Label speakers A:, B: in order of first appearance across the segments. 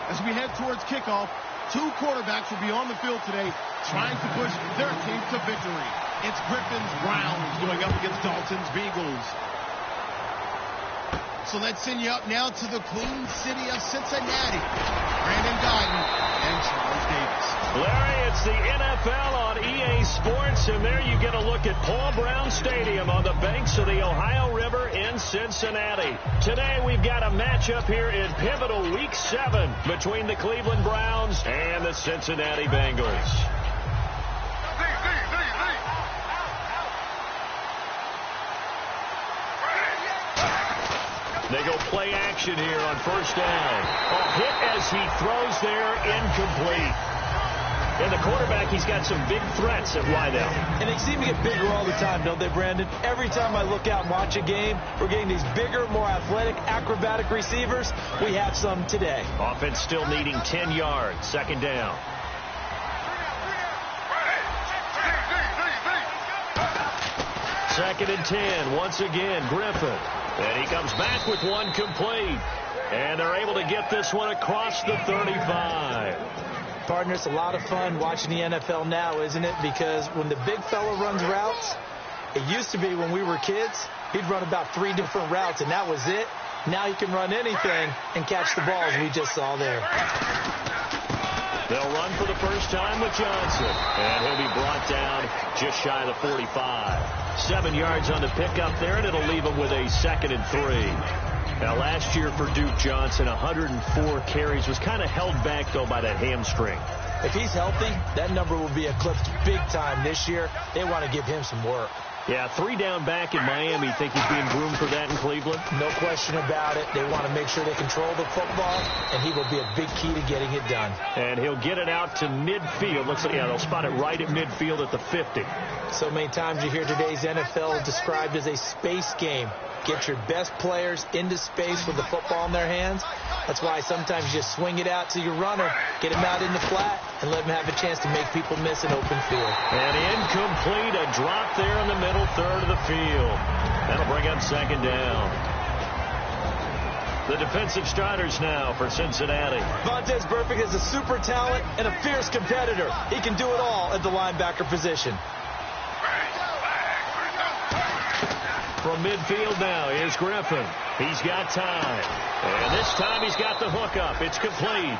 A: As we head towards kickoff, two quarterbacks will be on the field today trying to push their team to victory. It's Griffin's Browns going up against Dalton's Beagles. So let's send you up now to the Queen City of Cincinnati. Brandon Guyton and Charles Davis.
B: Larry, it's the NFL on EA Sports, and there you get a look at Paul Brown Stadium on the banks of the Ohio River in Cincinnati. Today we've got a matchup here in pivotal Week 7 between the Cleveland Browns and the Cincinnati Bengals. They go play action here on first down. A hit as he throws there, incomplete. And the quarterback, he's got some big threats at wideout.
C: And they seem to get bigger all the time, don't they, Brandon? Every time I look out and watch a game, we're getting these bigger, more athletic, acrobatic receivers. We have some today.
B: Offense still needing 10 yards. Second down. Second and 10. Once again, Griffin. And he comes back with one complete. And they're able to get this one across the 35.
C: Partner, it's a lot of fun watching the NFL now, isn't it? Because when the big fella runs routes, it used to be when we were kids, he'd run about 3 different routes, and that was it. Now he can run anything and catch the balls we just saw there.
B: They'll run for the first time with Johnson. And he'll be brought down just shy of the 45. 7 yards on the pickup there, and it'll leave him with a 2nd and 3. Now, last year for Duke Johnson, 104 carries, was kind of held back, though, by that hamstring.
C: If he's healthy, that number will be eclipsed big time this year. They want to give him some work.
B: Yeah, 3 down back in Miami. Think he's being groomed for that in Cleveland?
C: No question about it. They want to make sure they control the football, and he will be a big key to getting it done.
B: And he'll get it out to midfield. Looks like, yeah, they'll spot it right at midfield at the 50.
C: So many times you hear today's NFL described as a space game. Get your best players into space with the football in their hands. That's why sometimes you just swing it out to your runner, get him out in the flat, and let him have a chance to make people miss an open field.
B: And incomplete, a drop there in the middle third of the field. That'll bring up second down. The defensive starters now for Cincinnati.
C: Vontaze Burfict is a super talent and a fierce competitor. He can do it all at the linebacker position.
B: From midfield now, here's Griffin. He's got time. And this time he's got the hook up. It's complete.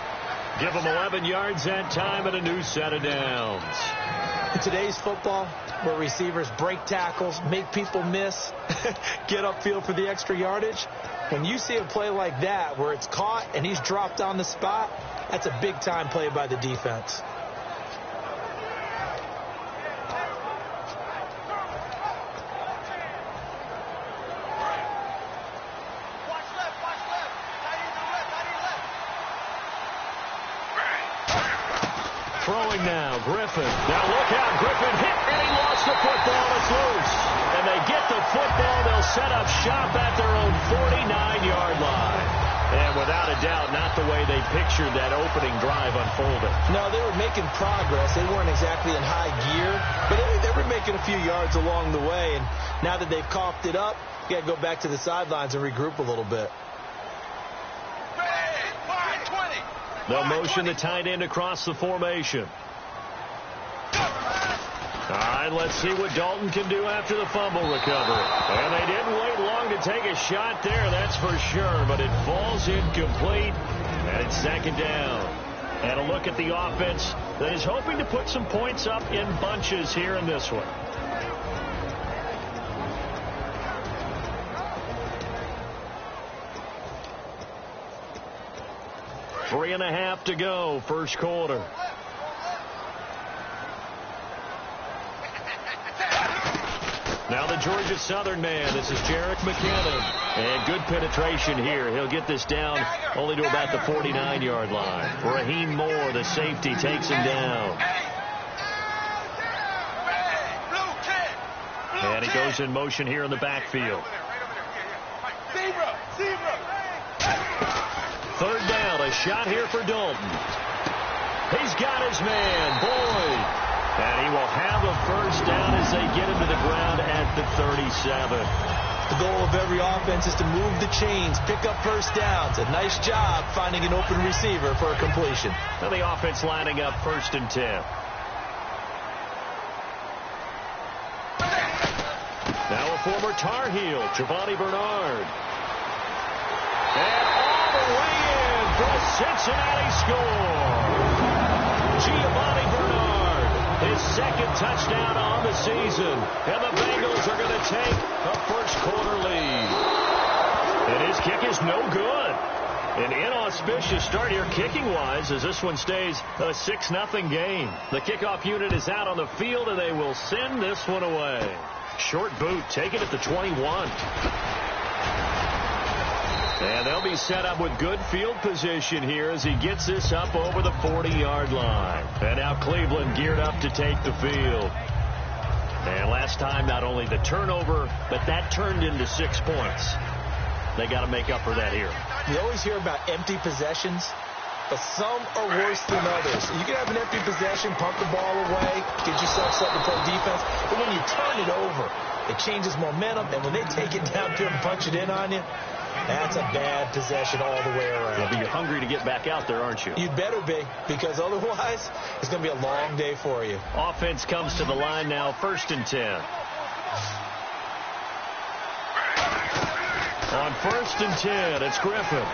B: Give him 11 yards that time and a new set of downs.
C: In today's football, where receivers break tackles, make people miss, get upfield for the extra yardage, when you see a play like that where it's caught and he's dropped on the spot, that's a big-time play by the defense.
B: Throwing now, Griffin. Now look out, Griffin hit, and he lost the football. It's loose. And they get the football. They'll set up shop at their own 49-yard line. And without a doubt, not the way they pictured that opening drive unfolding.
C: No, they were making progress. They weren't exactly in high gear, but they were making a few yards along the way. And now that they've coughed it up, you got to go back to the sidelines and regroup a little bit.
B: They'll motion the tight end across the formation. All right, let's see what Dalton can do after the fumble recovery. And they didn't wait long to take a shot there, that's for sure. But it falls incomplete, and it's second down. And a look at the offense that is hoping to put some points up in bunches here in this one. 3.5 to go, first quarter. Now the Georgia Southern man. This is Jerick McKinnon. And good penetration here. He'll get this down only to about the 49-yard line. Raheem Moore, the safety, takes him down. And he goes in motion here in the backfield. Third down, a shot here for Dalton. He's got his man, Boyd. And he will have a first down as they get him to the ground at the 37.
C: The goal of every offense is to move the chains, pick up first downs. A nice job finding an open receiver for a completion.
B: Now the offense lining up 1st and 10. Now a former Tar Heel, Giovanni Bernard. And all the way in for a Cincinnati score. Giovanni Bernard, his 2nd touchdown on the season. And the Bengals are going to take a first-quarter lead. And his kick is no good. An inauspicious start here kicking-wise as this one stays a 6-0 game. The kickoff unit is out on the field, and they will send this one away. Short boot, taken at the 21. And they'll be set up with good field position here as he gets this up over the 40-yard line. And now Cleveland geared up to take the field. And last time, not only the turnover, but that turned into 6 points. They got to make up for that here.
C: You always hear about empty possessions, but some are worse than others. You can have an empty possession, pump the ball away, get yourself set to play defense, but when you turn it over, it changes momentum, and when they take it down to and punch it in on you, that's a bad possession all the way around.
B: Yeah, but you're hungry to get back out there, aren't you?
C: You'd better be, because otherwise, it's going to be a long day for you.
B: Offense comes to the line now, 1st and 10. On 1st and 10, it's Griffin.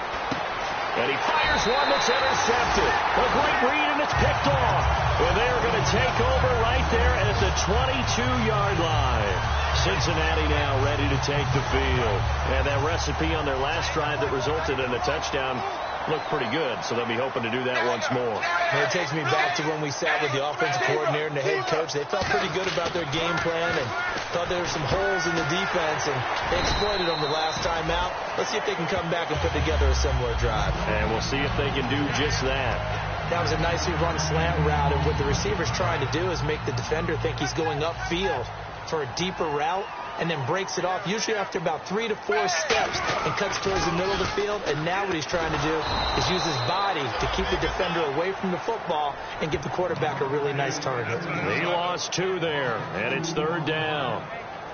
B: And he fires one that's intercepted. A great read, and it's picked off. And they're going to take over right there at the 22-yard line. Cincinnati now ready to take the field. And that recipe on their last drive that resulted in a touchdown looked pretty good, so they'll be hoping to do that once more.
C: And it takes me back to when we sat with the offensive coordinator and the head coach. They felt pretty good about their game plan and thought there were some holes in the defense, and they exploited them the last time out. Let's see if they can come back and put together a similar drive.
B: And we'll see if they can do just that.
C: That was a nicely run slant route, and what the receiver's trying to do is make the defender think he's going upfield for a deeper route, and then breaks it off, usually after about 3 to 4 steps, and cuts towards the middle of the field. And now what he's trying to do is use his body to keep the defender away from the football and give the quarterback a really nice target.
B: He lost 2 there, and it's 3rd down.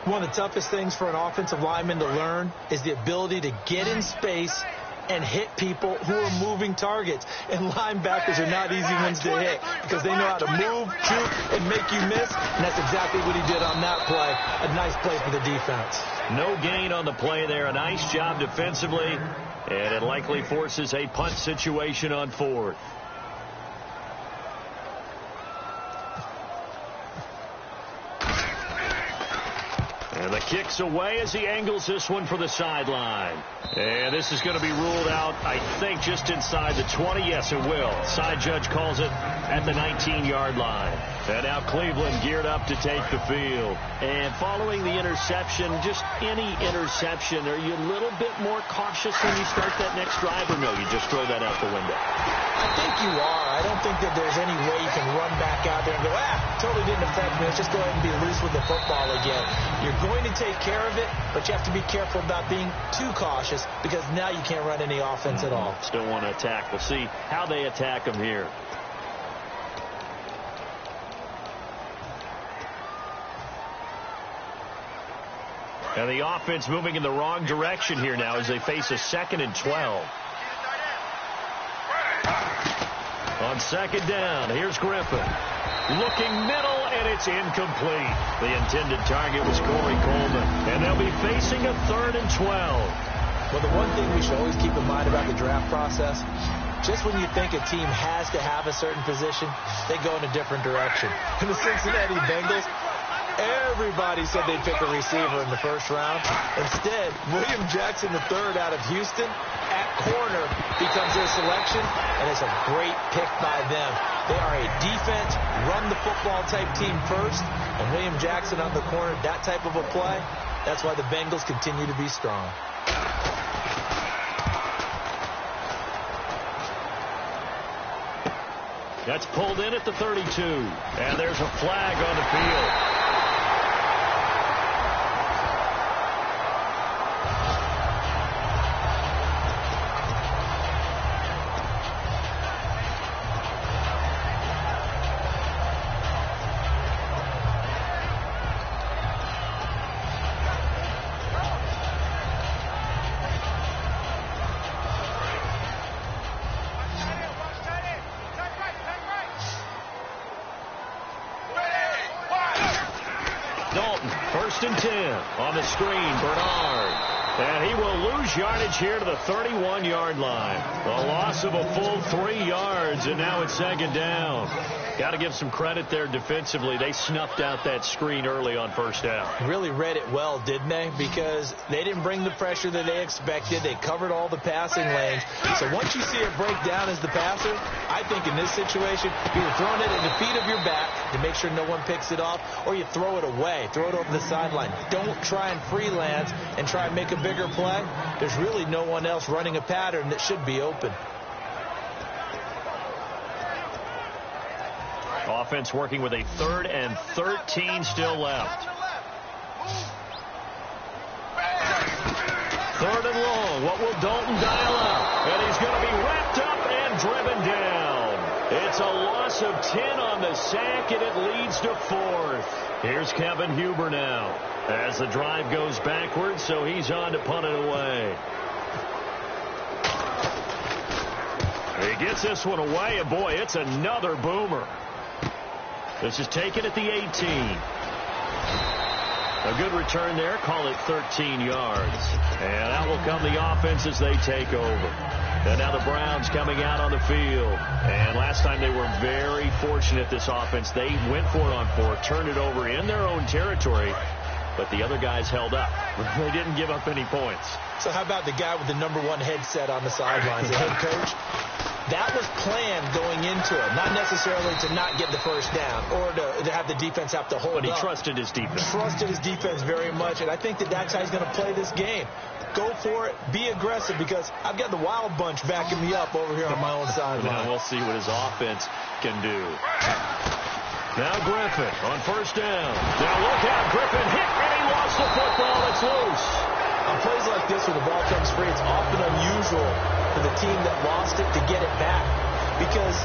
C: One of the toughest things for an offensive lineman to learn is the ability to get in space and hit people who are moving targets. And linebackers are not easy ones to hit because they know how to move, juke, and make you miss. And that's exactly what he did on that play. A nice play for the defense.
B: No gain on the play there. A nice job defensively. And it likely forces a punt situation on 4th. And the kick's away as he angles this one for the sideline. And this is going to be ruled out, I think, just inside the 20. Yes, it will. Side judge calls it at the 19-yard line. And now Cleveland geared up to take the field. And following the interception, just any interception, are you a little bit more cautious when you start that next drive, or no, you just throw that out the window?
C: I think you are. I don't think that there's any way you can run back out there and go, totally didn't affect me. Let's just go ahead and be loose with the football again. You're going to take care of it, but you have to be careful about being too cautious because now you can't run any offense at all.
B: Still want to attack. We'll see how they attack them here. And the offense moving in the wrong direction here now as they face a 2nd and 12. On 2nd down, here's Griffin. Looking middle, and it's incomplete. The intended target was Corey Coleman. And they'll be facing a 3rd and 12.
C: Well, the one thing we should always keep in mind about the draft process, just when you think a team has to have a certain position, they go in a different direction. In the Cincinnati Bengals, everybody said they'd pick a receiver in the 1st round. Instead, William Jackson III out of Houston at corner becomes their selection, and it's a great pick by them. They are a defense, run-the-football type team first, and William Jackson on the corner, that type of a play, that's why the Bengals continue to be strong.
B: That's pulled in at the 32, and there's a flag on the field. and 10. On the screen, Bernard. And he will lose yardage here to the 31-yard line. A loss of a full 3 yards, and now it's second down. Got to give some credit there defensively. They snuffed out that screen early on first down.
C: Really read it well, didn't they? Because they didn't bring the pressure that they expected. They covered all the passing lanes. So once you see it break down as the passer, I think in this situation, you're throwing it at the feet of your back to make sure no one picks it off, or you throw it away. Throw it over the sideline. Don't try and freelance and try and make a bigger play. There's really no one else running a pattern that should be open.
B: Offense working with a 3rd and 13 still left. 3rd and long. What will Dalton dial up? And he's going to be wrapped up and driven down. It's a loss of 10 on the sack, and it leads to 4th. Here's Kevin Huber now as the drive goes backwards, so he's on to punt it away. He gets this one away, and boy, it's another boomer. This is taken at the 18. A good return there. Call it 13 yards. And out will come the offense as they take over. And now the Browns coming out on the field. And last time they were very fortunate, this offense. They went for it on 4, turned it over in their own territory, but the other guys held up. They didn't give up any points.
C: So how about the guy with the number 1 headset on the sidelines, the head coach? That was planned going into it, not necessarily to not get the first down or to have the defense have to hold up.
B: But he trusted his defense.
C: Trusted his defense very much, and I think that that's how he's going to play this game. Go for it. Be aggressive, because I've got the wild bunch backing me up over here on my own sideline.
B: We'll see what his offense can do. Now Griffin on first down. Now look out. Griffin hit, and he lost the football. It's loose.
C: On plays like this where the ball comes free, it's often unusual for the team that lost it to get it back, because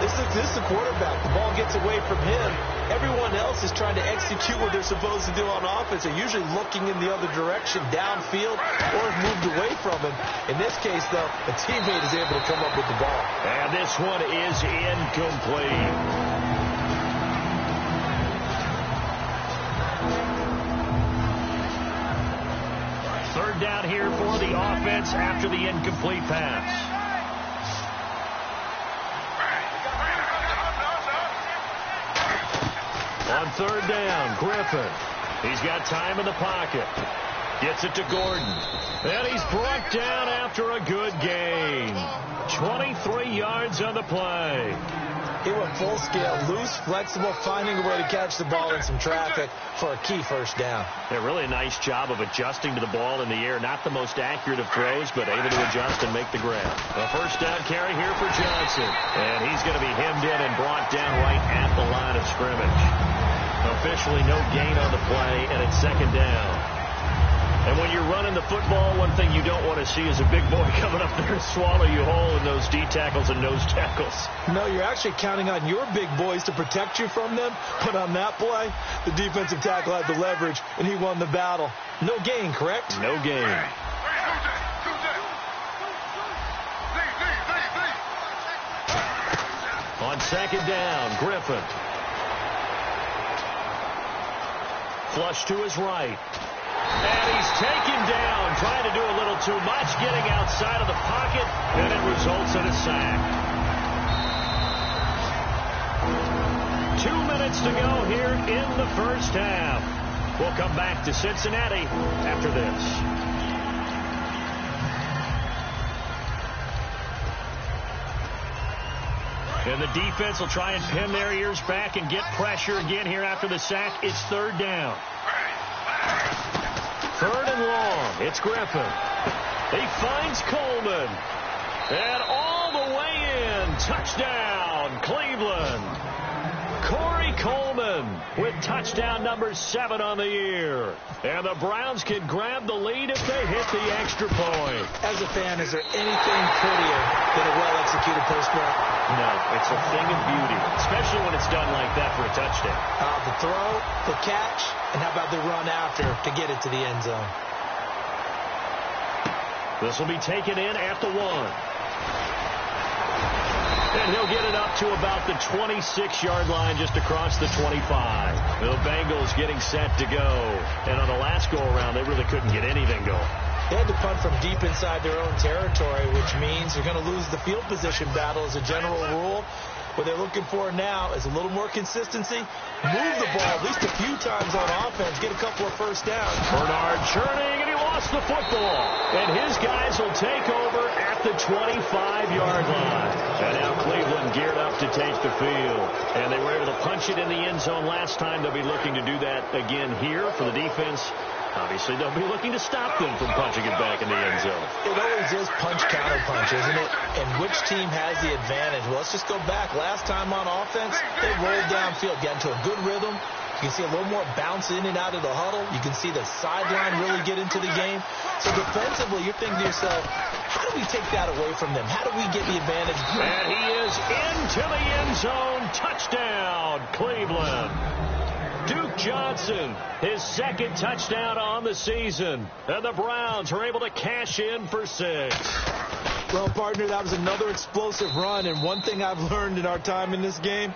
C: this is the quarterback. The ball gets away from him. Everyone else is trying to execute what they're supposed to do on offense. They're usually looking in the other direction, downfield, or have moved away from him. In this case, though, a teammate is able to come up with the ball.
B: And this one is incomplete. Third down here for the offense after the incomplete pass. On third down, Griffin. He's got time in the pocket. Gets it to Gordon. And he's brought down after a good gain. 23 yards on the play.
C: He went full scale, loose, flexible, finding a way to catch the ball in some traffic for a key first down.
B: Yeah, really a nice job of adjusting to the ball in the air. Not the most accurate of throws, but able to adjust and make the grab. A first down carry here for Johnson. And he's going to be hemmed in and brought down right at the line of scrimmage. Officially no gain on the play, and it's second down. And when you're running the football, one thing you don't want to see is a big boy coming up there and swallow you whole in those D tackles and nose tackles.
C: No, you're actually counting on your big boys to protect you from them. But on that play, the defensive tackle had the leverage, and he won the battle. No gain, correct?
B: No gain. On second down, Griffin. Flush to his right. And he's taken down, trying to do a little too much, getting outside of the pocket, and it results in a sack. 2 minutes to go here in the first half. We'll come back to Cincinnati after this. And the defense will try and pin their ears back and get pressure again here after the sack. It's third down. Third and long. It's Griffin. He finds Coleman. And all the way in. Touchdown, Cleveland. Corey Coleman with touchdown number 7 on the year. And the Browns can grab the lead if they hit the extra point.
C: As a fan, is there anything prettier than a well-executed post route?
B: No, it's a thing of beauty, especially when it's done like that for a touchdown.
C: The throw, the catch, and how about the run after to get it to the end zone?
B: This will be taken in at the 1. And he'll get it up to about the 26-yard line, just across the 25. The Bengals getting set to go. And on the last go-around, they really couldn't get anything going.
C: They had to punt from deep inside their own territory, which means you're going to lose the field position battle as a general rule. What they're looking for now is a little more consistency. Move the ball at least a few times on offense. Get a couple of first downs.
B: Bernard churning, and he lost the football. And his guys will take over at the 25-yard line. And now Cleveland geared up to take the field. And they were able to punch it in the end zone last time. They'll be looking to do that again here for the defense. Obviously, they'll be looking to stop them from punching it back in the end zone.
C: It always is punch-counter-punch, isn't it? And which team has the advantage? Well, let's just go back. Last time on offense, they rolled downfield, got into a good rhythm. You can see a little more bounce in and out of the huddle. You can see the sideline really get into the game. So defensively, you're thinking to yourself, how do we take that away from them? How do we get the advantage?
B: And he is into the end zone. Touchdown, Cleveland. Duke Johnson, his second touchdown on the season. And the Browns are able to cash in for 6.
C: Well, partner, that was another explosive run. And one thing I've learned in our time in this game,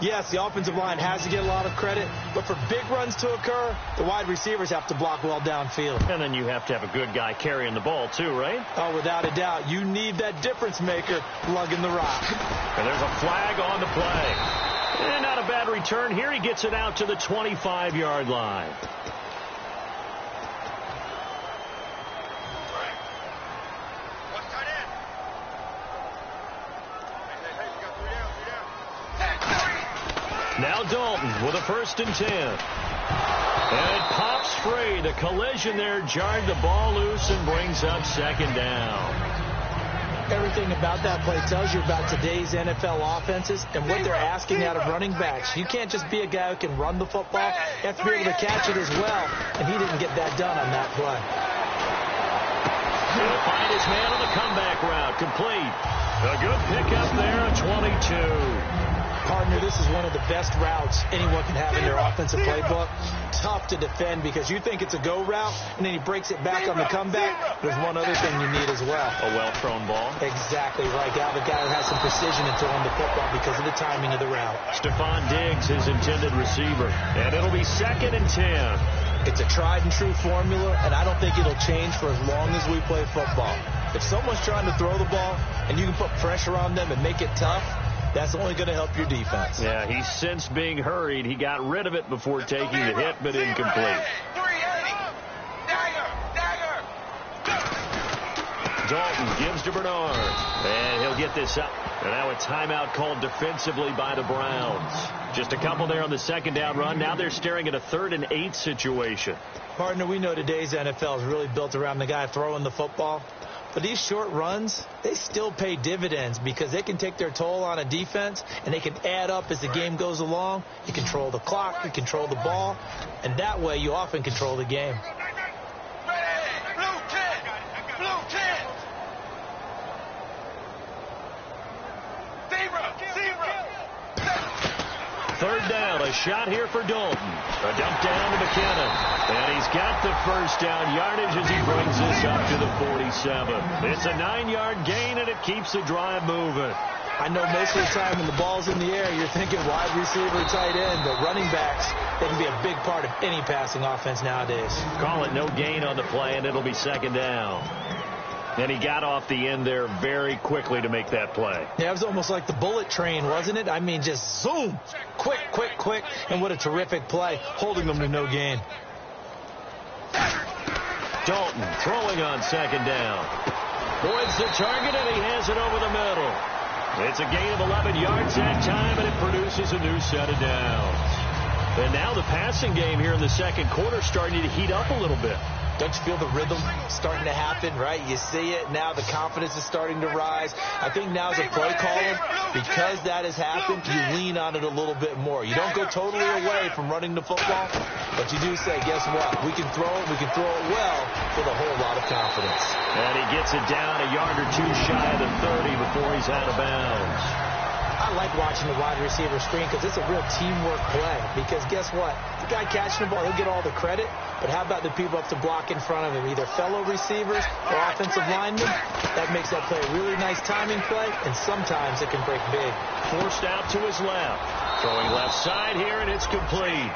C: yes, the offensive line has to get a lot of credit, but for big runs to occur, the wide receivers have to block well downfield.
B: And then you have to have a good guy carrying the ball, too, right?
C: Oh, without a doubt. You need that difference maker lugging the rock.
B: And there's a flag on the play. And not a bad return here. He gets it out to the 25-yard line. Now Dalton with a 1st and 10. And it pops free. The collision there jarred the ball loose and brings up 2nd down.
C: Everything about that play tells you about today's NFL offenses and what they're asking out of running backs. You can't just be a guy who can run the football. You have to be able to catch it as well, and he didn't get that done on that play.
B: He'll find his man on the comeback route. Complete. A good pickup there at 22.
C: Partner, this is one of the best routes anyone can have in their offensive playbook. Tough to defend because you think it's a go route, and then he breaks it back on the comeback. There's one other thing you need as well.
B: A well-thrown ball.
C: Exactly right. You have a guy who has some precision in throwing the football because of the timing of the route.
B: Stephon Diggs, his intended receiver. And it'll be 2nd and 10.
C: It's a tried-and-true formula, and I don't think it'll change for as long as we play football. If someone's trying to throw the ball, and you can put pressure on them and make it tough, that's only going to help your defense.
B: Yeah, he's since being hurried. He got rid of it before taking the hit, but incomplete. Dalton gives to Bernard, and he'll get this up. And now a timeout called defensively by the Browns. Just a couple there on the 2nd down run. Now they're staring at a 3rd and 8 situation.
C: Partner, we know today's NFL is really built around the guy throwing the football. But these short runs, they still pay dividends because they can take their toll on a defense, and they can add up as the game goes along. You control the clock, you control the ball, and that way you often control the game.
B: Third down, a shot here for Dalton. A dump down to McKinnon. And he's got the 1st down yardage as he brings this up to the 47. It's a 9-yard gain, and it keeps the drive moving.
C: I know most of the time when the ball's in the air, you're thinking wide receiver, tight end, but running backs, they can be a big part of any passing offense nowadays.
B: Call it no gain on the play, and it'll be 2nd down. And he got off the end there very quickly to make that play.
C: Yeah, it was almost like the bullet train, wasn't it? I mean, just zoom, quick, quick, quick, and what a terrific play, holding them to no gain.
B: Dalton throwing on 2nd down. Boyd's the target, and he has it over the middle. It's a gain of 11 yards that time, and it produces a new set of downs. And now the passing game here in the 2nd quarter starting to heat up a little bit.
C: Don't you feel the rhythm starting to happen, right? You see it now. The confidence is starting to rise. I think now as a play caller, because that has happened, you lean on it a little bit more. You don't go totally away from running the football, but you do say, guess what? We can throw it. We can throw it well with a whole lot of confidence.
B: And he gets it down a yard or two shy of the 30 before he's out of bounds.
C: I like watching the wide receiver screen because it's a real teamwork play. Because guess what? The guy catching the ball, he'll get all the credit. But how about the people up to block in front of him, either fellow receivers or offensive linemen? That makes that play a really nice timing play, and sometimes it can break big.
B: Forced out to his left. Throwing left side here, and it's complete.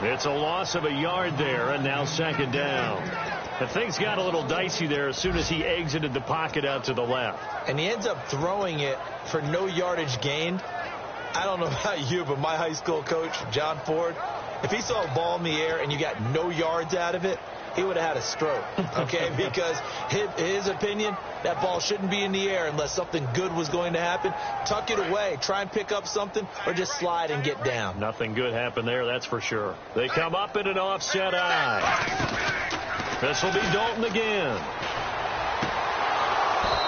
B: It's a loss of a yard there, and now second down. And things got a little dicey there as soon as he exited the pocket out to the left.
C: And he ends up throwing it for no yardage gained. I don't know about you, but my high school coach, John Ford, if he saw a ball in the air and you got no yards out of it, he would have had a stroke, okay? Because his opinion, that ball shouldn't be in the air unless something good was going to happen. Tuck it away, try and pick up something, or just slide and get down.
B: Nothing good happened there, that's for sure. They come up in an offset eye. This will be Dalton again.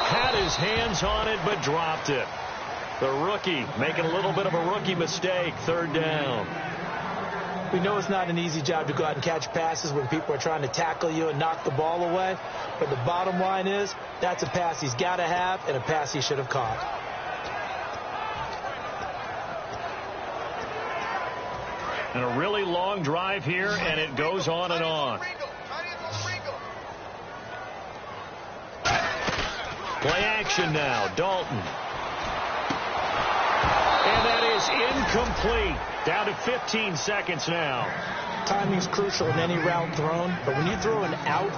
B: Had his hands on it, but dropped it. The rookie making a little bit of a rookie mistake, third down.
C: We know it's not an easy job to go out and catch passes when people are trying to tackle you and knock the ball away. But the bottom line is, that's a pass he's got to have and a pass he should have caught.
B: And a really long drive here, and it goes on and on. Play action now, Dalton. And that is incomplete. Down to 15 seconds now.
C: Timing's crucial in any route thrown, but when you throw an out,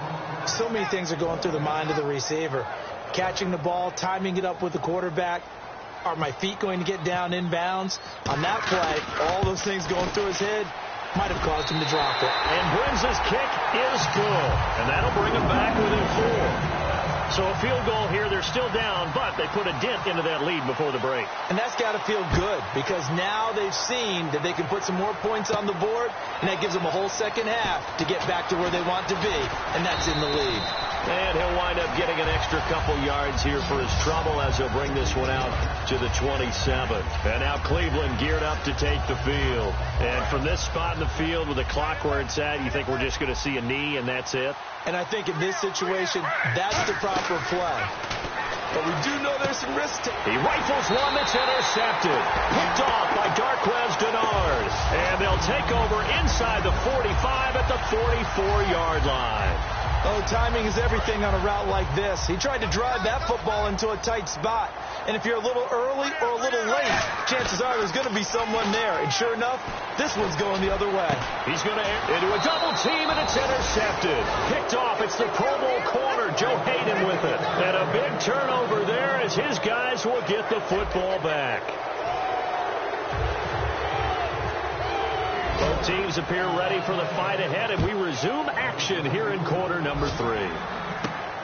C: so many things are going through the mind of the receiver. Catching the ball, timing it up with the quarterback. Are my feet going to get down inbounds? On that play, all those things going through his head might have caused him to drop it.
B: And Brim's kick is good. And that'll bring him back within 4. So a field goal here, they're still down, but they put a dent into that lead before the break.
C: And that's got to feel good because now they've seen that they can put some more points on the board, and that gives them a whole second half to get back to where they want to be, and that's in the lead.
B: And he'll wind up getting an extra couple yards here for his trouble as he'll bring this one out to the 27. And now Cleveland geared up to take the field. And from this spot in the field with the clock where it's at, you think we're just going to see a knee and that's it?
C: And I think in this situation, that's the proper play. But we do know there's some risk to it.
B: He rifles one that's intercepted. Picked off by Darquez Denard. And they'll take over inside the 45 at the 44-yard line.
C: Oh, timing is everything on a route like this. He tried to drive that football into a tight spot. And if you're a little early or a little late, chances are there's going to be someone there. And sure enough, this one's going the other way.
B: He's going to into a double team, and it's intercepted. Picked off. It's the Pro Bowl corner, Joe Hayden, with it. And a big turnover there as his guys will get the football back. Both teams appear ready for the fight ahead, and we resume action here in quarter number 3.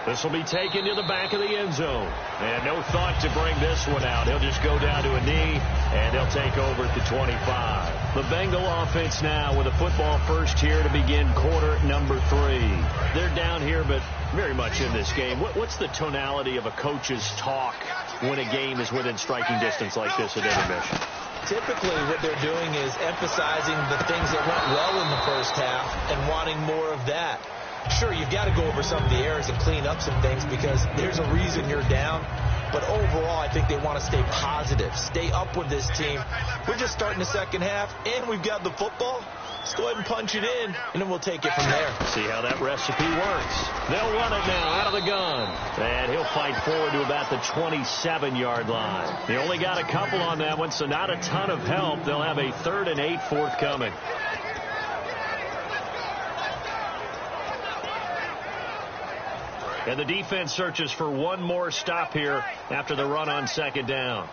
B: This will be taken to the back of the end zone. And no thought to bring this one out. He'll just go down to a knee, and they'll take over at the 25. The Bengal offense now with a football first here to begin quarter number 3. They're down here, but very much in this game. What's the tonality of a coach's talk when a game is within striking distance like this at intermission?
C: Typically, what they're doing is emphasizing the things that went well in the first half and wanting more of that. Sure, you've got to go over some of the errors and clean up some things because there's a reason you're down. But overall, I think they want to stay positive, stay up with this team. We're just starting the second half, and we've got the football. Let's go ahead and punch it in, and then we'll take it from there.
B: See how that recipe works. They'll run it now out of the gun. And he'll fight forward to about the 27-yard line. They only got a couple on that one, so not a ton of help. They'll have a 3rd and 8 forthcoming. And the defense searches for one more stop here after the run on second down.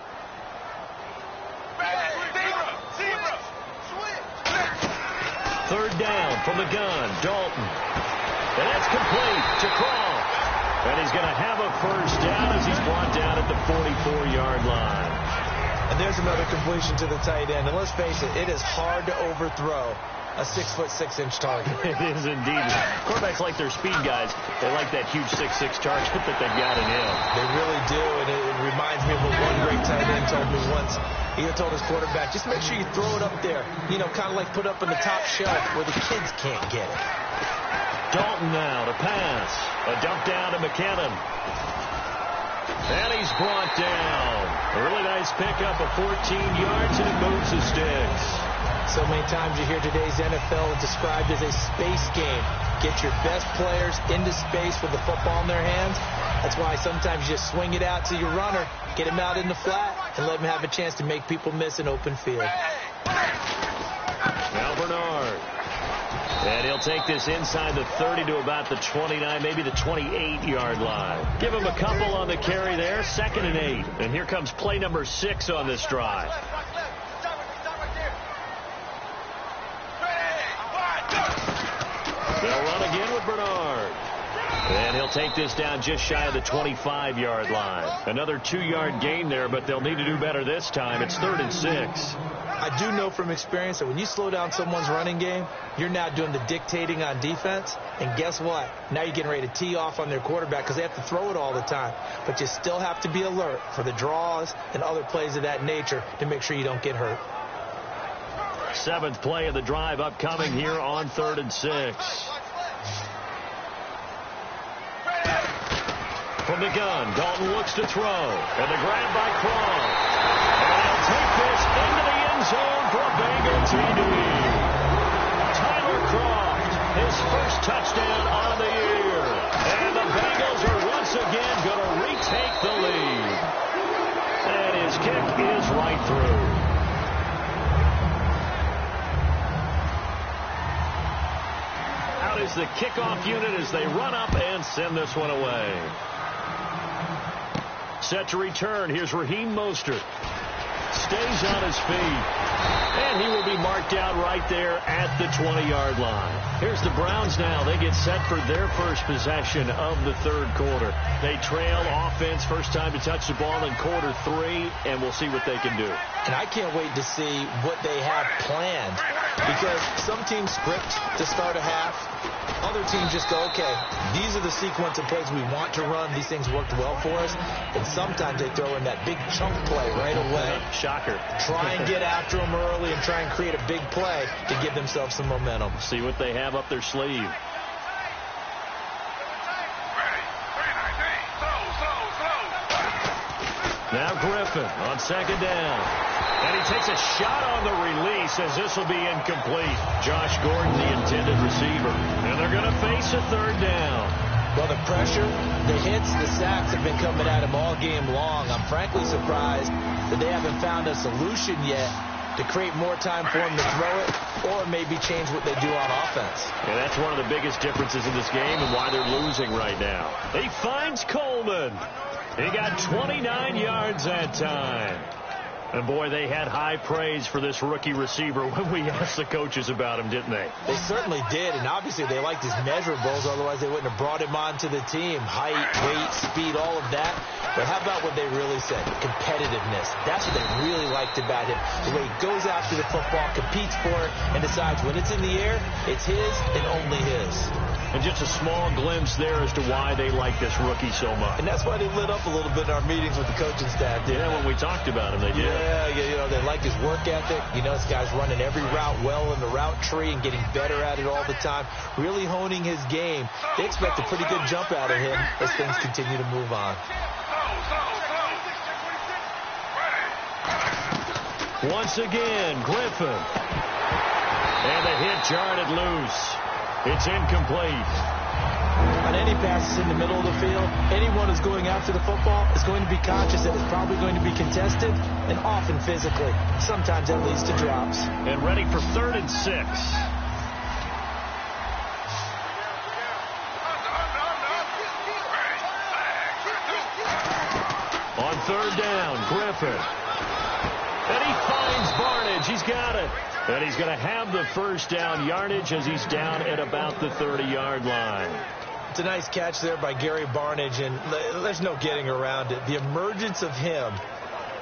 B: Third down from the gun, Dalton. And that's complete to Croft. And he's going to have a first down as he's brought down at the 44-yard line.
C: And there's another completion to the tight end. And let's face it is hard to overthrow a 6'6" target.
B: It is indeed. Quarterbacks like their speed guys. They like that huge 6'6" target that they've got in him.
C: They really do, and it reminds me of what one great tight end told me once. He told his quarterback, just make sure you throw it up there. You know, kind of like put up in the top shelf where the kids can't get it.
B: Dalton now to pass. A dump down to McKinnon. And he's brought down. A really nice pickup of 14 yards, and it moves the sticks.
C: So many times you hear today's NFL described as a space game. Get your best players into space with the football in their hands. That's why sometimes you just swing it out to your runner, get him out in the flat, and let him have a chance to make people miss an open field.
B: Now Bernard. And he'll take this inside the 30 to about the 29, maybe the 28-yard line. Give him a couple on the carry there, 2nd and 8. And here comes play number 6 on this drive. They'll run again with Bernard. And he'll take this down just shy of the 25-yard line. Another 2-yard gain there, but they'll need to do better this time. It's 3rd and 6.
C: I do know from experience that when you slow down someone's running game, you're now doing the dictating on defense. And guess what? Now you're getting ready to tee off on their quarterback because they have to throw it all the time. But you still have to be alert for the draws and other plays of that nature to make sure you don't get hurt.
B: 7th play of the drive upcoming here on 3rd and 6. From the gun, Dalton looks to throw. And the grab by Craw. And he'll take this into the end zone for a Bengal TD. Tyler Croft, his first touchdown on the year. And the Bengals are once again going to retake the lead. And his kick is right through. Out is the kickoff unit as they run up and send this one away. Set to return. Here's Raheem Mostert. Stays on his feet. And he will be marked out right there at the 20-yard line. Here's the Browns now. They get set for their first possession of the 3rd quarter. They trail offense, first time to touch the ball in quarter 3, and we'll see what they can do.
C: And I can't wait to see what they have planned, because some teams script to start a half. Other teams just go, okay, these are the sequence of plays we want to run. These things worked well for us. And sometimes they throw in that big chunk play right away.
B: Shocker.
C: Try and get after them early and try and create a big play to give themselves some momentum.
B: See what they have up their sleeve. Now Griffin on 2nd down. And he takes a shot on the release as this will be incomplete. Josh Gordon, the intended receiver. And they're going to face a 3rd down.
C: Well, the pressure, the hits, the sacks have been coming at him all game long. I'm frankly surprised that they haven't found a solution yet to create more time for him to throw it or maybe change what they do on offense.
B: And that's one of the biggest differences in this game and why they're losing right now. He finds Coleman. He got 29 yards that time. And, boy, they had high praise for this rookie receiver when we asked the coaches about him, didn't they?
C: They certainly did, and obviously they liked his measurables. Otherwise, they wouldn't have brought him onto the team. Height, weight, speed, all of that. But how about what they really said? Competitiveness. That's what they really liked about him. The way he goes after the football, competes for it, and decides when it's in the air, it's his and only his.
B: And just a small glimpse there as to why they like this rookie so much.
C: And that's why they lit up a little bit in our meetings with the coaching staff.
B: Yeah, when we talked about him, they did.
C: Yeah, you know, they like his work ethic. You know, this guy's running every route well in the route tree and getting better at it all the time. Really honing his game. They expect a pretty good jump out of him as things continue to move on.
B: Once again, Griffin. And the hit jarred it loose. It's incomplete.
C: On any passes in the middle of the field, anyone who's going after the football is going to be conscious that it's probably going to be contested and often physically. Sometimes that leads to drops.
B: And ready for 3rd and 6. On 3rd down, Griffin. And he finds Barnage. He's got it. And he's going to have the first down yardage as he's down at about the 30-yard line.
C: It's a nice catch there by Gary Barnage, and there's no getting around it. The emergence of him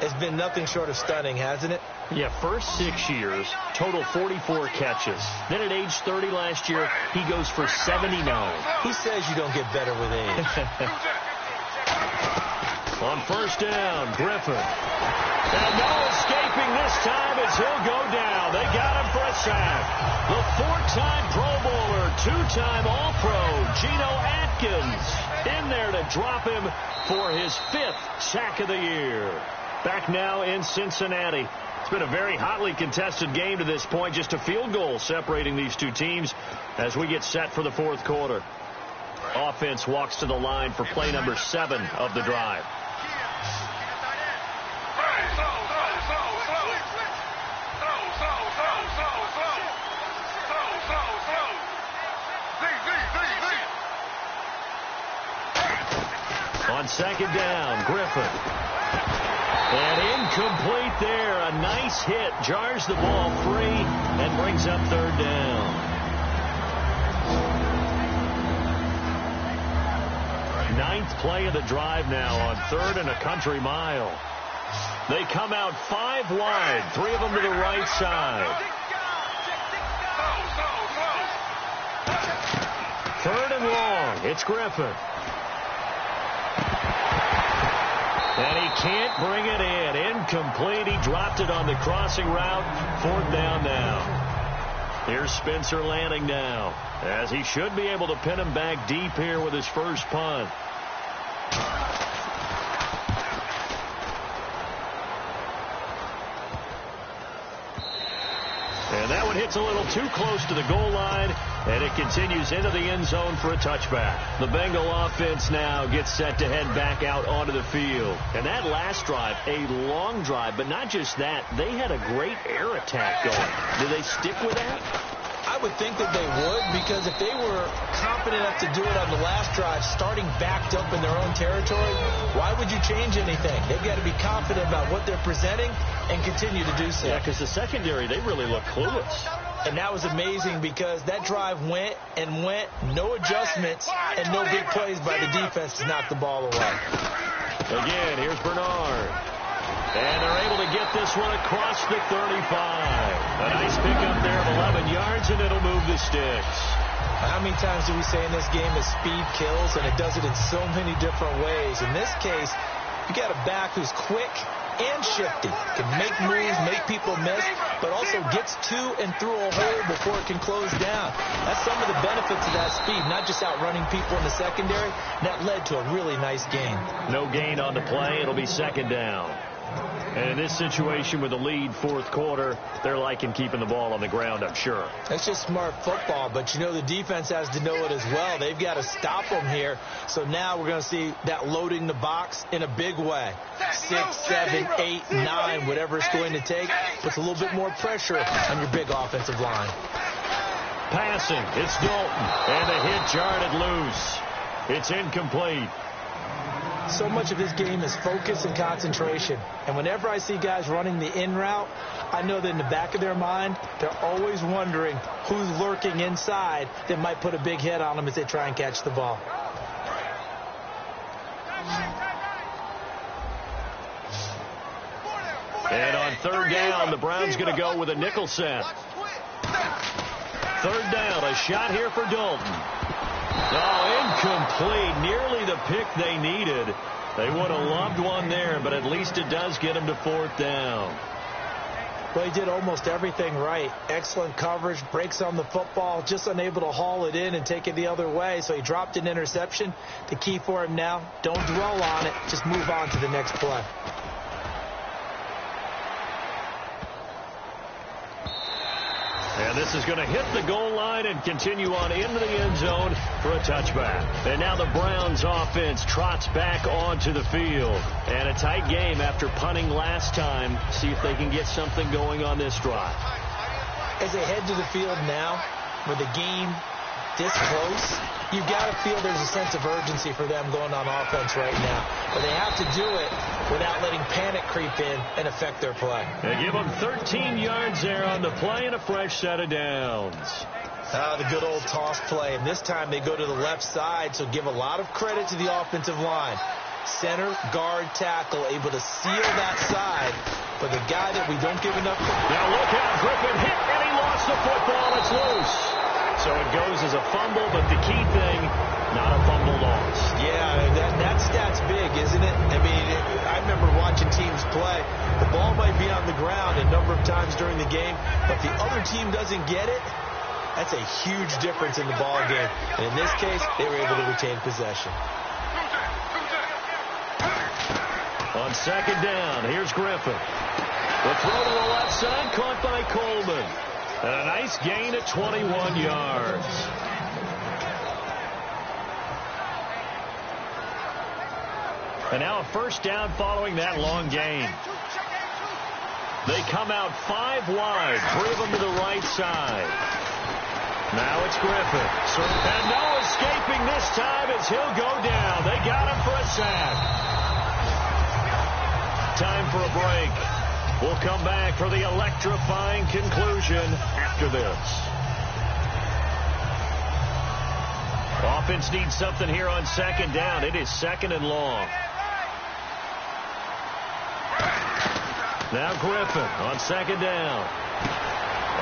C: has been nothing short of stunning, hasn't it?
B: Yeah, first 6 years, total 44 catches. Then at age 30 last year, he goes for 79.
C: Who says you don't get better with age?
B: On 1st down, Griffin. And no escaping this this time as he'll go down. They got him for a sack. The 4-time Pro Bowler, 2-time All-Pro, Geno Atkins, in there to drop him for his 5th sack of the year. Back now in Cincinnati. It's been a very hotly contested game to this point. Just a field goal separating these two teams as we get set for the 4th quarter. Offense walks to the line for play number 7 of the drive. On 2nd down, Griffin. And incomplete there. A nice hit. Jars the ball free and brings up 3rd down. 9th play of the drive now on 3rd and a country mile. They come out 5 wide. 3 of them to the right side. 3rd and long. It's Griffin. And he can't bring it in. Incomplete. He dropped it on the crossing route. 4th down now. Here's Spencer Lanning now, as he should be able to pin him back deep here with his first punt. And that one hits a little too close to the goal line, and it continues into the end zone for a touchback. The Bengal offense now gets set to head back out onto the field. And that last drive, a long drive, but not just that, they had a great air attack going. Do they stick with that?
C: I would think that they would, because if they were confident enough to do it on the last drive, starting backed up in their own territory, why would you change anything? They've got to be confident about what they're presenting and continue to do so.
B: Yeah, because the secondary, they really look clueless.
C: And that was amazing because that drive went and went, no adjustments, and no big plays by the defense to knock the ball away.
B: Again, here's Bernard. And they're able to get this one across the 35. A nice pickup there of 11 yards, and it'll move the sticks.
C: How many times do we say in this game that speed kills, and it does it in so many different ways? In this case, you got a back who's quick and shifty, can make moves, make people miss, but also gets to and through a hole before it can close down. That's some of the benefits of that speed, not just outrunning people in the secondary. That led to a really nice gain.
B: No gain on the play. It'll be 2nd down. And in this situation with the lead 4th quarter, they're liking keeping the ball on the ground, I'm sure.
C: That's just smart football, but you know the defense has to know it as well. They've got to stop them here. So now we're going to see that loading the box in a big way. 6, 7, 8, 9, whatever it's going to take, puts a little bit more pressure on your big offensive line.
B: Passing, it's Dalton, and the hit jarred it loose. It's incomplete.
C: So much of this game is focus and concentration. And whenever I see guys running the in route, I know that in the back of their mind, they're always wondering who's lurking inside that might put a big hit on them as they try and catch the ball.
B: And on 3rd down, the Browns going to go with a nickel set. 3rd down, a shot here for Dalton. Oh, incomplete. Nearly the pick they needed. They would have loved one there, but at least it does get them to 4th down.
C: Well, he did almost everything right. Excellent coverage, breaks on the football, just unable to haul it in and take it the other way. So he dropped an interception. The key for him now, don't dwell on it. Just move on to the next play.
B: And this is going to hit the goal line and continue on into the end zone for a touchback. And now the Browns offense trots back onto the field. And a tight game after punting last time. See if they can get something going on this drive.
C: As they head to the field now, with the game this close, you've got to feel there's a sense of urgency for them going on offense right now. But they have to do it without letting panic creep in and affect their play.
B: They give them 13 yards there on the play and a fresh set of downs.
C: The good old toss play. And this time they go to the left side, so give a lot of credit to the offensive line. Center, guard, tackle, able to seal that side. But the guy that we don't give enough credit.
B: Now look out, Griffin hit, and he lost the football. It's loose. So it goes as a fumble, but the key thing, not a fumble lost.
C: Yeah, that stat's big, isn't it? I mean, I remember watching teams play. The ball might be on on the ground a number of times during the game, but the other team doesn't get it. That's a huge difference in the ball game. And in this case, they were able to retain possession.
B: On second down, here's Griffin. The throw to the left side, caught by Coleman. And a nice gain at 21 yards. And now a first down following that long gain. They come out 5 wide, 3 of them to the right side. Now it's Griffin. And no escaping this time as he'll go down. They got him for a sack. Time for a break. We'll come back for the electrifying conclusion after this. Offense needs something here on second down. It is second and long. Now Griffin on second down.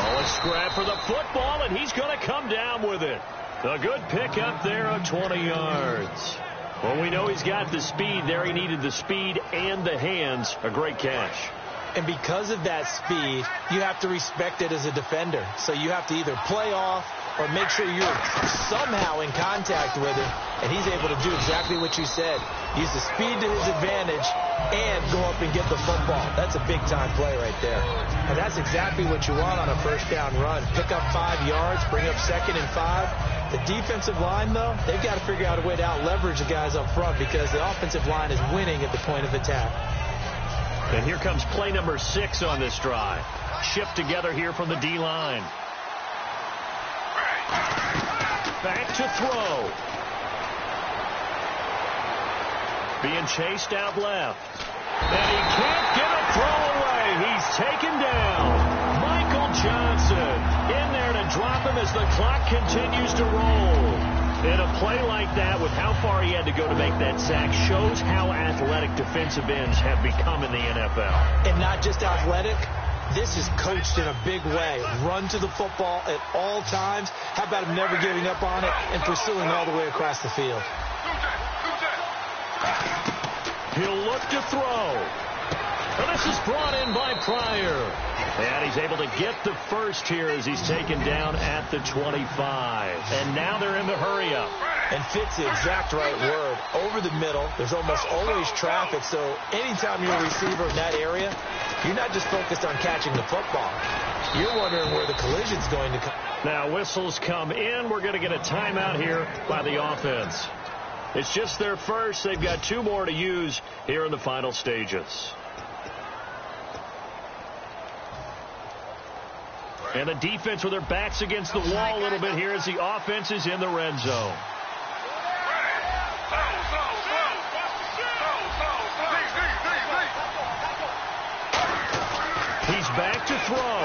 B: Oh, a scrap for the football, and he's going to come down with it. A good pickup there of 20 yards. Well, we know he's got the speed there. He needed the speed and the hands. A great catch.
C: And because of that speed, you have to respect it as a defender. So you have to either play off or make sure you're somehow in contact with him. And he's able to do exactly what you said. Use the speed to his advantage and go up and get the football. That's a big-time play right there. And that's exactly what you want on a first-down run. Pick up 5 yards, bring up second and 5. The defensive line, though, they've got to figure out a way to out-leverage the guys up front because the offensive line is winning at the point of attack.
B: And here comes play number 6 on this drive. Shift together here from the D-line. Back to throw. Being chased out left. And he can't get a throw away. He's taken down. Michael Johnson in there to drop him as the clock continues to roll. And a play like that, with how far he had to go to make that sack, shows how athletic defensive ends have become in the NFL.
C: And not just athletic. This is coached in a big way. Run to the football at all times. How about him never giving up on it and pursuing all the way across the field?
B: He'll look to throw. And this is brought in by Pryor. And he's able to get the first here as he's taken down at the 25. And now they're in the hurry-up.
C: And fits the exact right word. Over the middle, there's almost always traffic. So anytime you're a receiver in that area, you're not just focused on catching the football. You're wondering where the collision's going to come.
B: Now whistles come in. We're going to get a timeout here by the offense. It's just their first. They've got 2 more to use here in the final stages. And the defense with their backs against the wall a little bit here as the offense is in the red zone. He's back to throw.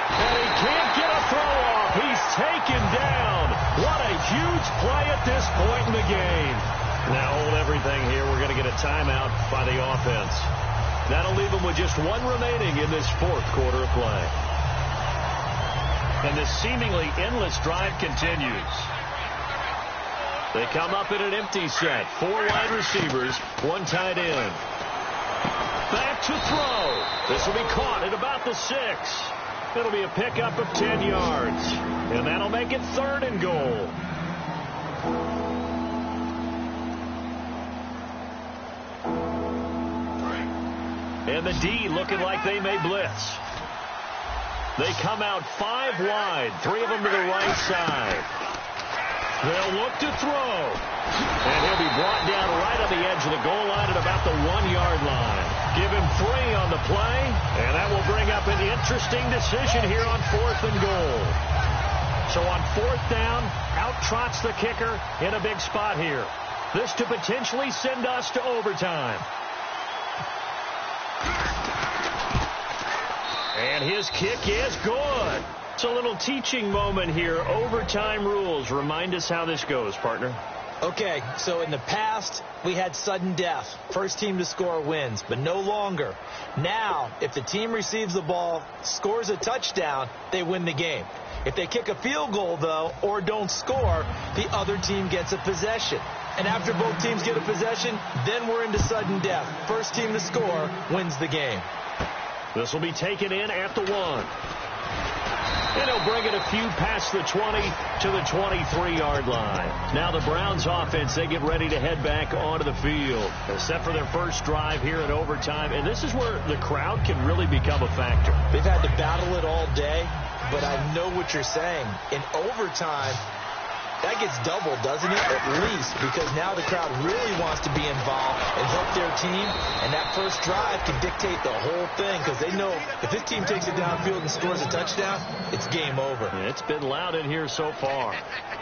B: And he can't get a throw off. He's taken down. What a huge play at this point in the game. Now hold everything here. We're going to get a timeout by the offense. That'll leave them with just 1 remaining in this 4th quarter of play. And this seemingly endless drive continues. They come up in an empty set. 4 wide receivers, 1 tight end. Back to throw. This will be caught at about the 6. It'll be a pickup of 10 yards. And that'll make it 3rd and goal. And the D looking like they may blitz. They come out 5 wide, 3 of them to the right side. They'll look to throw. And he'll be brought down right on the edge of the goal line at about the 1-yard line. Give him 3 on the play, and that will bring up an interesting decision here on 4th and goal. So on 4th down, out trots the kicker in a big spot here. This to potentially send us to overtime. And his kick is good. It's a little teaching moment here. Overtime rules. Remind us how this goes, partner.
C: Okay, so in the past, we had sudden death. First team to score wins, but no longer. Now, if the team receives the ball, scores a touchdown, they win the game. If they kick a field goal, though, or don't score, the other team gets a possession. And after both teams get a possession, then we're into sudden death. First team to score wins the game.
B: This will be taken in at the 1. And he'll bring it a few past the 20 to the 23-yard line. Now the Browns offense, they get ready to head back onto the field. They're set for their first drive here in overtime. And this is where the crowd can really become a factor.
C: They've had to battle it all day, but I know what you're saying. In overtime, that gets doubled, doesn't it? At least, because now the crowd really wants to be involved and help their team. And that first drive can dictate the whole thing, because they know if this team takes it downfield and scores a touchdown, it's game over.
B: Yeah, it's been loud in here so far.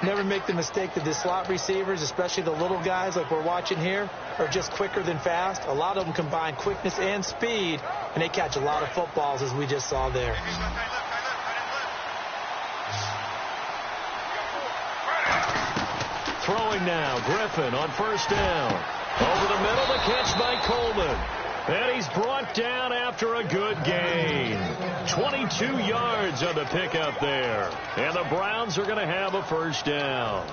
C: Never make the mistake that the slot receivers, especially the little guys like we're watching here, are just quicker than fast. A lot of them combine quickness and speed, and they catch a lot of footballs, as we just saw there.
B: Throwing now, Griffin on first down. Over the middle, the catch by Coleman. And he's brought down after a good gain. 22 yards on the pickup there. And the Browns are going to have a first down.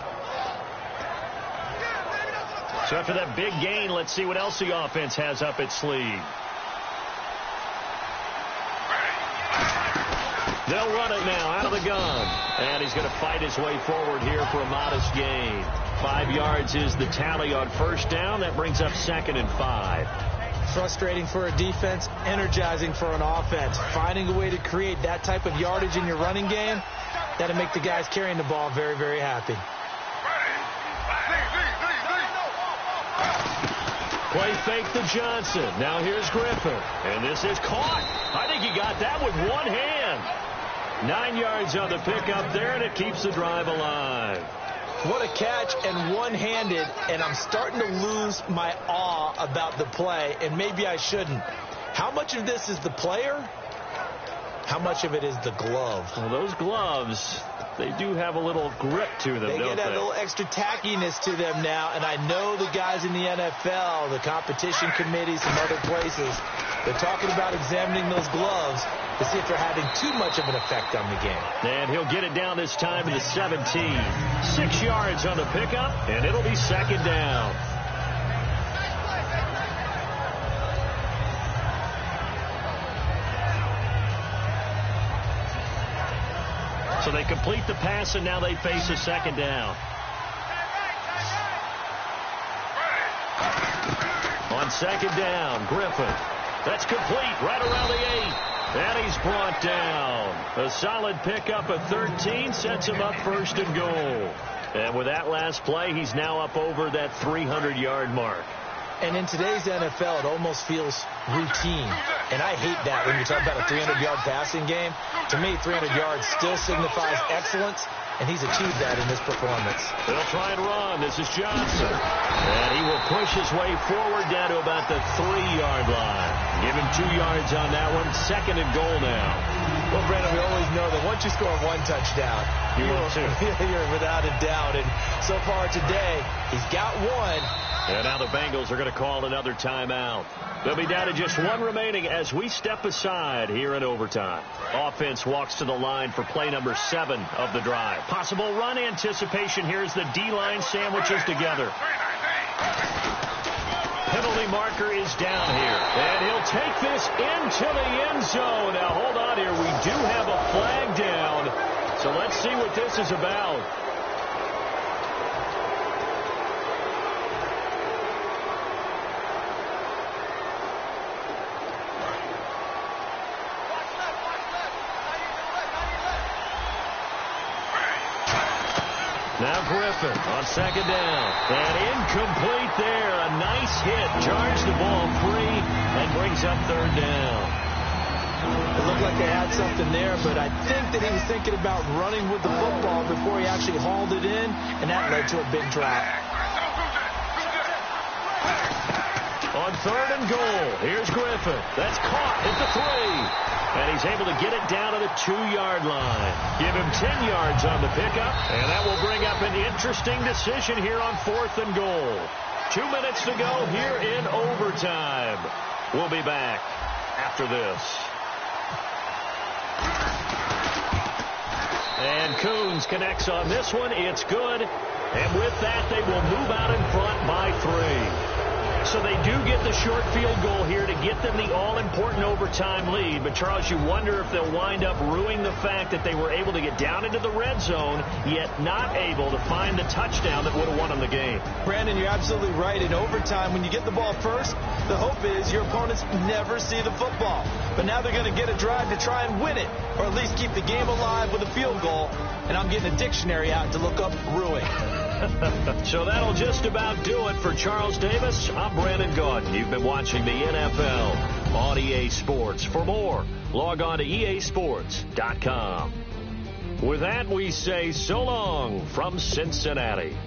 B: So after that big gain, let's see what else the offense has up its sleeve. They'll run it now out of the gun. And he's going to fight his way forward here for a modest gain. 5 yards is the tally on first down. That brings up 2nd and 5.
C: Frustrating for a defense, energizing for an offense. Finding a way to create that type of yardage in your running game, that'll make the guys carrying the ball very, very happy.
B: Play fake to Johnson. Now here's Griffin. And this is caught. I think he got that with one hand. 9 yards on the pickup there, and it keeps the drive alive.
C: What a catch, and one-handed, and I'm starting to lose my awe about the play, and maybe I shouldn't. How much of this is the player? How much of it is the glove?
B: Well, those gloves, they do have a little grip to them,
C: They
B: don't
C: get that little extra tackiness to them now, and I know the guys in the NFL, the competition committee, some other places, they're talking about examining those gloves to see if they're having too much of an effect on the game.
B: And he'll get it down this time to the 17. 6 yards on the pickup, and it'll be 2nd down. So they complete the pass, and now they face a 2nd down. On 2nd down, Griffin. That's complete right around the 8. And he's brought down. A solid pickup of 13 sets him up 1st and goal. And with that last play, he's now up over that 300-yard mark.
C: And in today's NFL, it almost feels routine. And I hate that when you talk about a 300-yard passing game. To me, 300 yards still signifies excellence, and he's achieved that in this performance.
B: They'll try and run. This is Johnson. And he will push his way forward down to about the 3-yard line. Give him 2 yards on that one. 2nd and goal now.
C: Well, Brandon, we always know that once you score one touchdown, you're without a doubt. And so far today, he's got one.
B: And now the Bengals are going to call another timeout. They'll be down to just one remaining as we step aside here in overtime. Offense walks to the line for play number 7 of the drive. Possible run anticipation here as the D-line sandwiches together. Penalty marker is down here. And he'll take this into the end zone. Now, hold on here. We do have a flag down. So let's see what this is about. Now Griffin on 2nd down. And incomplete there. A nice hit. Charged the ball free and brings up 3rd down.
C: It looked like they had something there, but I think that he was thinking about running with the football before he actually hauled it in, and that led to a big drop.
B: On 3rd and goal, here's Griffin. That's caught at the 3. And he's able to get it down to the 2-yard line. Give him 10 yards on the pickup. And that will bring up an interesting decision here on 4th and goal. 2 minutes to go here in overtime. We'll be back after this. And Coons connects on this one. It's good. And with that, they will move out in front by 3. so they do get the short field goal here to get them the all-important overtime lead. But, Charles, you wonder if they'll wind up ruining the fact that they were able to get down into the red zone, yet not able to find the touchdown that would have won them the game.
C: Brandon, you're absolutely right. In overtime, when you get the ball first, the hope is your opponents never see the football. But now they're going to get a drive to try and win it, or at least keep the game alive with a field goal. And I'm getting a dictionary out to look up ruin.
B: So that'll just about do it for Charles Davis. I'm Brandon Gaudin. You've been watching the NFL on EA Sports. For more, log on to easports.com. With that, we say so long from Cincinnati.